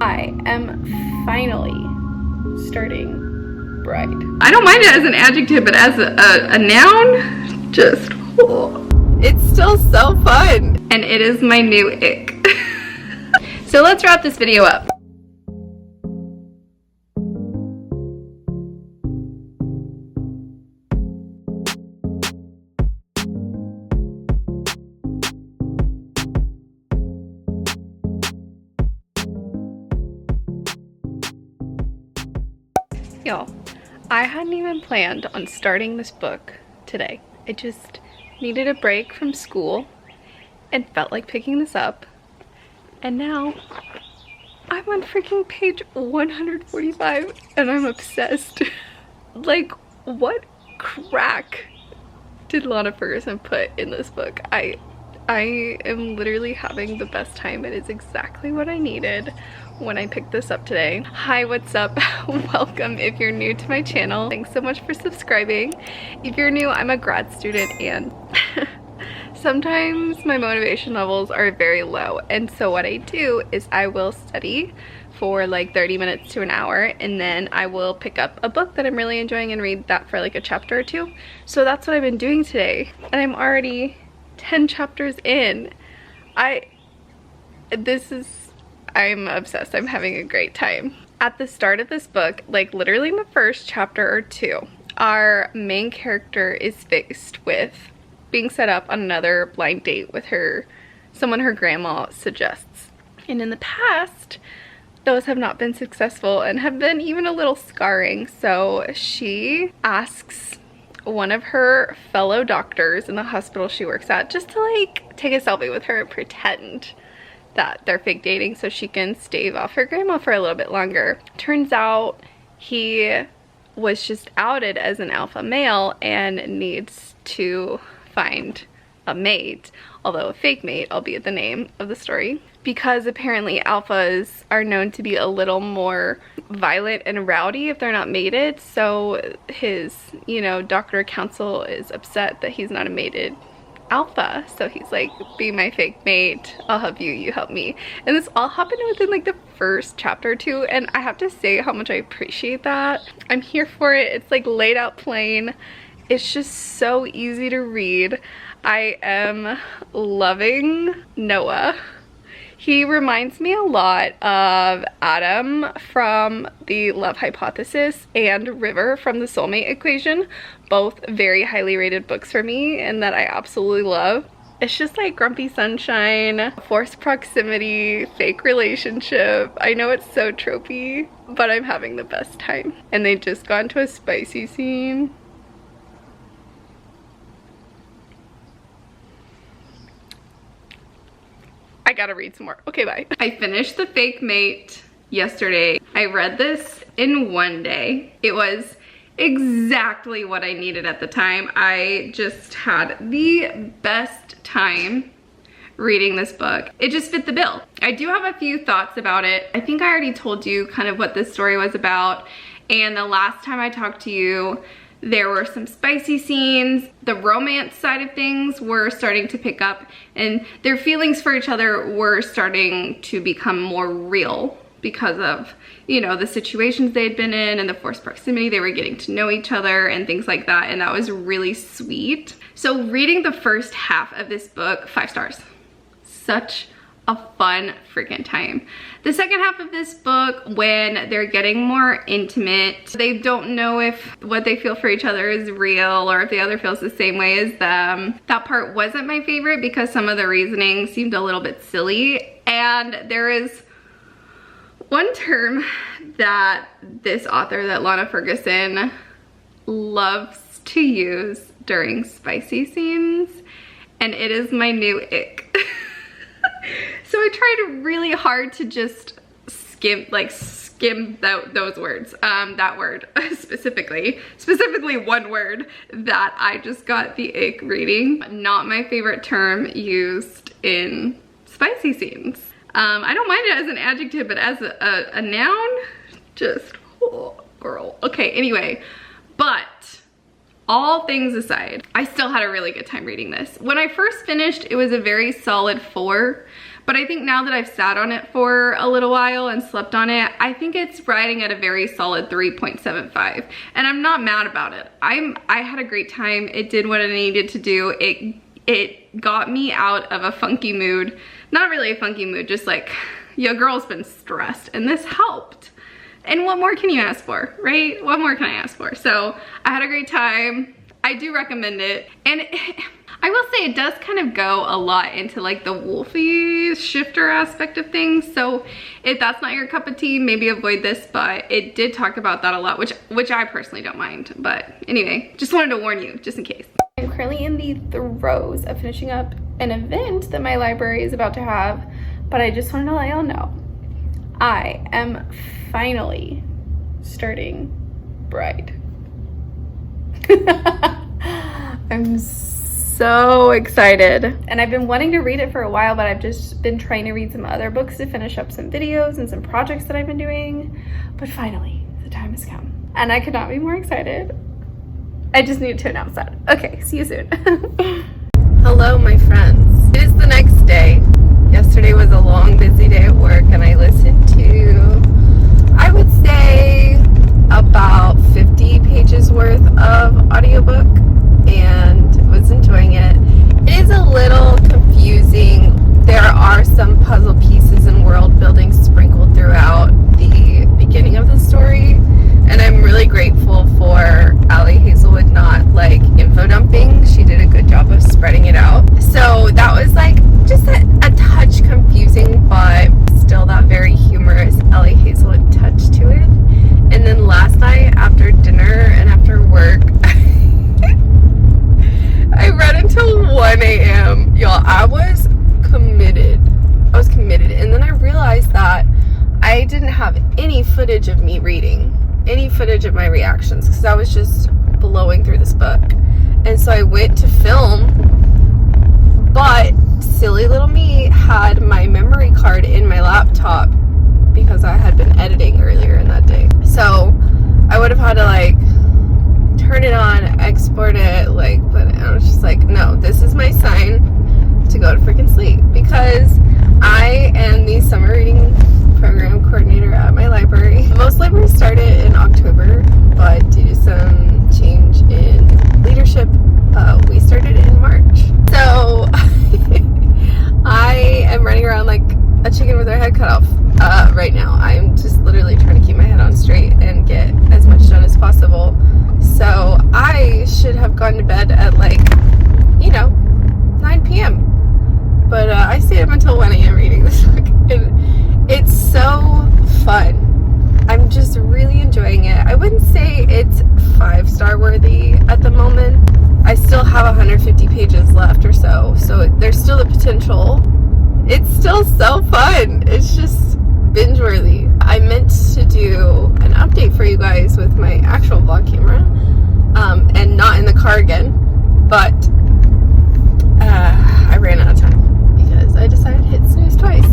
I am finally starting Bride. I don't mind it as an adjective, but as a noun, just, oh. It's still so fun. And it is my new ick. So let's wrap this video up. Y'all, I hadn't even planned on starting this book today. I just needed a break from school and felt like picking this up. And now I'm on freaking page 145 and I'm obsessed. Like, what crack did Lana Ferguson put in this book? I am literally having the best time. It is exactly what I needed when I picked this up today. Hi, what's up? Welcome if you're new to my channel. Thanks so much for subscribing. If you're new, I'm a grad student and sometimes my motivation levels are very low. And so what I do is I will study for like 30 minutes to an hour, and then I will pick up a book that I'm really enjoying and read that for like a chapter or two. So that's what I've been doing today. And I'm already 10 chapters in. I'm obsessed. I'm having a great time. At the start of this book, like literally in the first chapter or two, our main character is faced with being set up on another blind date with someone her grandma suggests. And in the past, those have not been successful and have been even a little scarring. So she asks one of her fellow doctors in the hospital she works at just to like take a selfie with her and pretend that they're fake dating so she can stave off her grandma for a little bit longer. Turns out he was just outed as an alpha male and needs to find a mate, although a fake mate, albeit the name of the story, because apparently alphas are known to be a little more violent and rowdy if they're not mated. So his, doctor counsel is upset that he's not a mated alpha. So he's like, be my fake mate, I'll help you, you help me. And this all happened within like the first chapter or two, and I have to say how much I appreciate that. I'm here for it. It's like laid out plain. It's just so easy to read. I am loving Noah. He reminds me a lot of Adam from the Love Hypothesis and River from the Soulmate Equation. Both very highly rated books for me and that I absolutely love. It's just like Grumpy Sunshine, forced proximity, fake relationship. I know it's so tropey, but I'm having the best time. And they just got into a spicy scene. I gotta read some more. Okay, bye. I finished The Fake Mate yesterday. I read this in one day. It was exactly what I needed at the time. I just had the best time reading this book. It just fit the bill. I do have a few thoughts about it. I think I already told you kind of what this story was about, and the last time I talked to you, there were some spicy scenes. The romance side of things were starting to pick up, and their feelings for each other were starting to become more real because of, the situations they had been in and the forced proximity. They were getting to know each other and things like that, and that was really sweet. So reading the first half of this book, 5 stars. Such a fun freaking time. The second half of this book, when they're getting more intimate, they don't know if what they feel for each other is real or if the other feels the same way as them. That part wasn't my favorite because some of the reasoning seemed a little bit silly, and there is one term that this author, that Lana Ferguson, loves to use during spicy scenes, and it is my new ick. So I tried really hard to just skim those words, that word specifically one word that I just got the ick reading. Not my favorite term used in spicy scenes. I don't mind it as an adjective, but as a noun, just, oh, girl. Okay, anyway, but all things aside, I still had a really good time reading this. When I first finished, it was a very solid 4, but I think now that I've sat on it for a little while and slept on it, I think it's riding at a very solid 3.75, and I'm not mad about it. I had a great time. It did what it needed to do. It got me out of a funky mood. Not really a funky mood, just like, your girl's been stressed, and this helped. And what more can you ask for, right? What more can I ask for? So I had a great time. I do recommend it. And I will say it does kind of go a lot into like the wolfy shifter aspect of things. So if that's not your cup of tea, maybe avoid this, but it did talk about that a lot, which I personally don't mind. But anyway, just wanted to warn you, just in case. I'm currently in the throes of finishing up an event that my library is about to have, but I just wanted to let y'all know I am finally starting Bride. I'm so excited. And I've been wanting to read it for a while, but I've just been trying to read some other books to finish up some videos and some projects that I've been doing. But finally, the time has come. And I could not be more excited. I just needed to announce that. Okay, see you soon. Hello, my friends. It is the next day. Yesterday was a long, busy day at work, and I listened to, I would say, about 50 pages worth of audiobook, and was enjoying it. It is a little confusing. There are some puzzle pieces and world building sprinkled throughout the beginning of the story, and I'm really grateful for Allie Hazelwood not like info dumping. She did a good job of spreading it out. So that was like just a touch confusing, but still that very humorous Allie Hazelwood touch to it. And then last night after dinner and after work, I read until 1 a.m. Y'all, I was committed. And then I realized that I didn't have any footage of me reading, any footage of my reactions, because I was just blowing through this book. And so I went to film, but silly little me had my memory card in my laptop because I had been editing earlier in that day. So I would have had to like turn it on, export it, like, but I was just like, no, this is my sign to go to freaking sleep, because I am the summer reading program coordinator at my library. Most libraries started in October, but due to some change in leadership, we started in March. So I am running around like a chicken with her head cut off right now. I'm just literally trying to keep my head on straight and get as much done as possible. So I should have gone to bed at like, 9 p.m. But I stayed up until 1 a.m. reading this book. And it's so fun. I'm just really enjoying it. I wouldn't say it's 5-star worthy at the moment. I still have 150 pages left or so. So there's still the potential. It's still so fun. It's just binge worthy. I meant to do an update for you guys with my actual vlog camera, and not in the car again, but I ran out of time because I decided to hit snooze twice.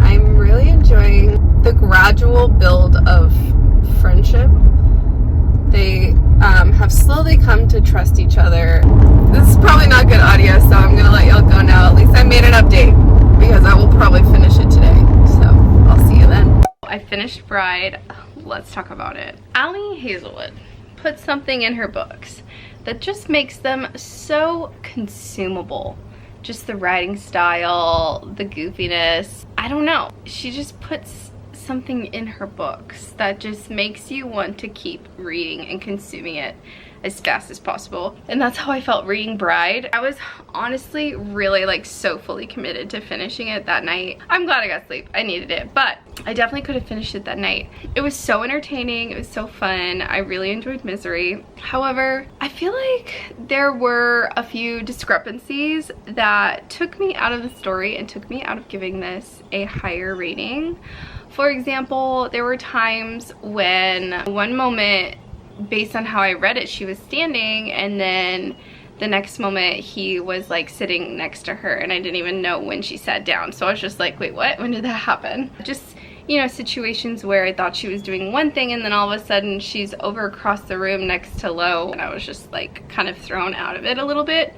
I'm really enjoying the gradual build of friendship. They have slowly come to trust each other. This is probably not good audio, so I'm gonna let y'all go now. At least I made an update, because I will probably finish it today. So I'll see you then. I finished Bride. Let's talk about it. Allie Hazelwood put something in her books that just makes them so consumable. Just the writing style, the goofiness. I don't know. She just puts something in her books that just makes you want to keep reading and consuming it as fast as possible. And that's how I felt reading Bride. I was honestly really like so fully committed to finishing it that night. I'm glad I got sleep. I needed it, but I definitely could have finished it that night. It was so entertaining. It was so fun. I really enjoyed Misery. However, I feel like there were a few discrepancies that took me out of the story and took me out of giving this a higher rating. For example, there were times when one moment, based on how I read it, she was standing, and then the next moment he was like sitting next to her, and I didn't even know when she sat down. So I was just like, wait, what? When did that happen? Just you know, situations where I thought she was doing one thing and then all of a sudden she's over across the room next to Lo, and I was just like kind of thrown out of it a little bit.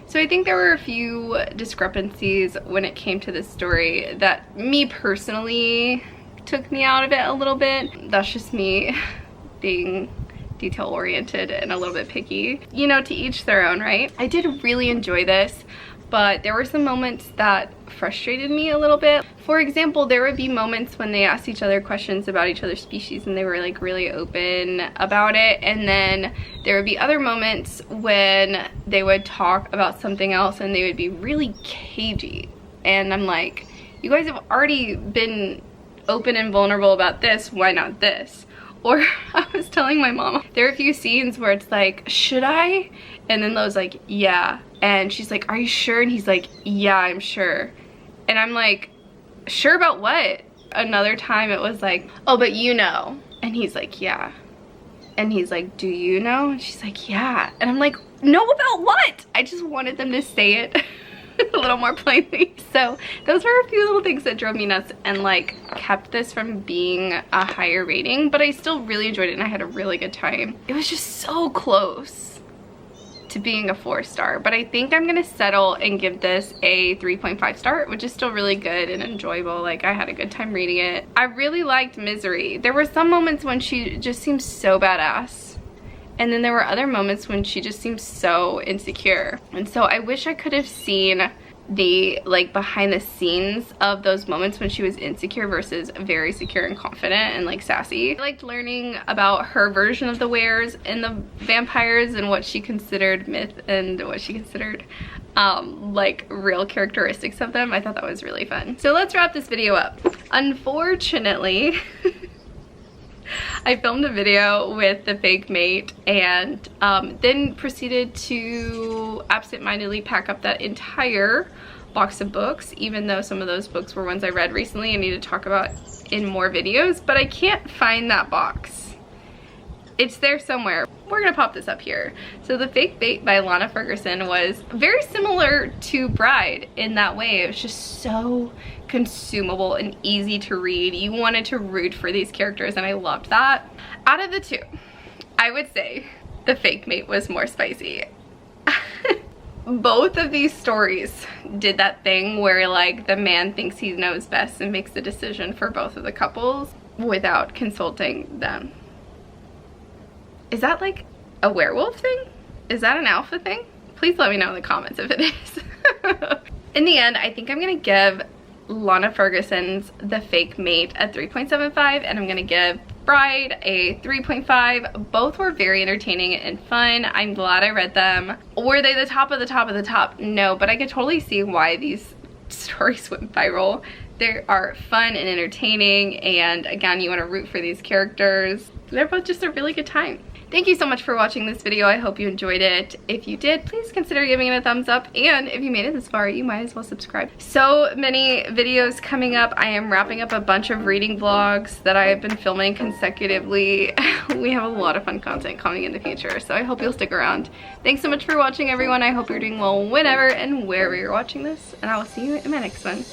So I think there were a few discrepancies when it came to this story that me personally took me out of it a little bit. That's just me being detail oriented and a little bit picky. You know, to each their own, right? I did really enjoy this, but there were some moments that frustrated me a little bit. For example, there would be moments when they asked each other questions about each other's species and they were like really open about it, and then there would be other moments when they would talk about something else and they would be really cagey, and I'm like, you guys have already been open and vulnerable about this, why not this? Or I was telling my mom, there are a few scenes where it's like, should I? And then Lo's like, yeah. And she's like, are you sure? And he's like, yeah, I'm sure. And I'm like, sure about what? Another time it was like, oh, but you know. And he's like, yeah. And he's like, do you know? And she's like, yeah. And I'm like, no, about what? I just wanted them to say it a little more plainly. So those were a few little things that drove me nuts and like kept this from being a higher rating, but I still really enjoyed it and I had a really good time. It was just so close to being a 4-star, but I think I'm gonna settle and give this a 3.5 star, which is still really good and enjoyable. Like, I had a good time reading it. I really liked Misery. There were some moments when she just seemed so badass, and then there were other moments when she just seemed so insecure. And so I wish I could have seen the like behind the scenes of those moments when she was insecure versus very secure and confident and like sassy. I liked learning about her version of the wares and the vampires and what she considered myth and what she considered like real characteristics of them. I thought that was really fun. So let's wrap this video up. Unfortunately, I filmed a video with the fake mate and then proceeded to absentmindedly pack up that entire box of books, even though some of those books were ones I read recently and need to talk about in more videos, but I can't find that box. It's there somewhere. We're gonna pop this up here. So The Fake Bait by Lana Ferguson was very similar to Bride in that way. It was just so consumable and easy to read. You wanted to root for these characters and I loved that. Out of the two, I would say The Fake Mate was more spicy. Both of these stories did that thing where like the man thinks he knows best and makes the decision for both of the couples without consulting them. Is that like a werewolf thing? Is that an alpha thing? Please let me know in the comments if it is. In the end, I think I'm gonna give Lana Ferguson's The Fake Mate a 3.75 and I'm gonna give Bride a 3.5. Both were very entertaining and fun. I'm glad I read them. Were they the top of the top of the top? No, but I could totally see why these stories went viral. They are fun and entertaining, and again, you want to root for these characters. They're both just a really good time. Thank you so much for watching this video. I hope you enjoyed it. If you did, please consider giving it a thumbs up, and if you made it this far, you might as well subscribe. So many videos coming up. I am wrapping up a bunch of reading vlogs that I have been filming consecutively. We have a lot of fun content coming in the future, so I hope you'll stick around. Thanks so much for watching, everyone. I hope you're doing well whenever and wherever you're watching this, and I will see you in my next one.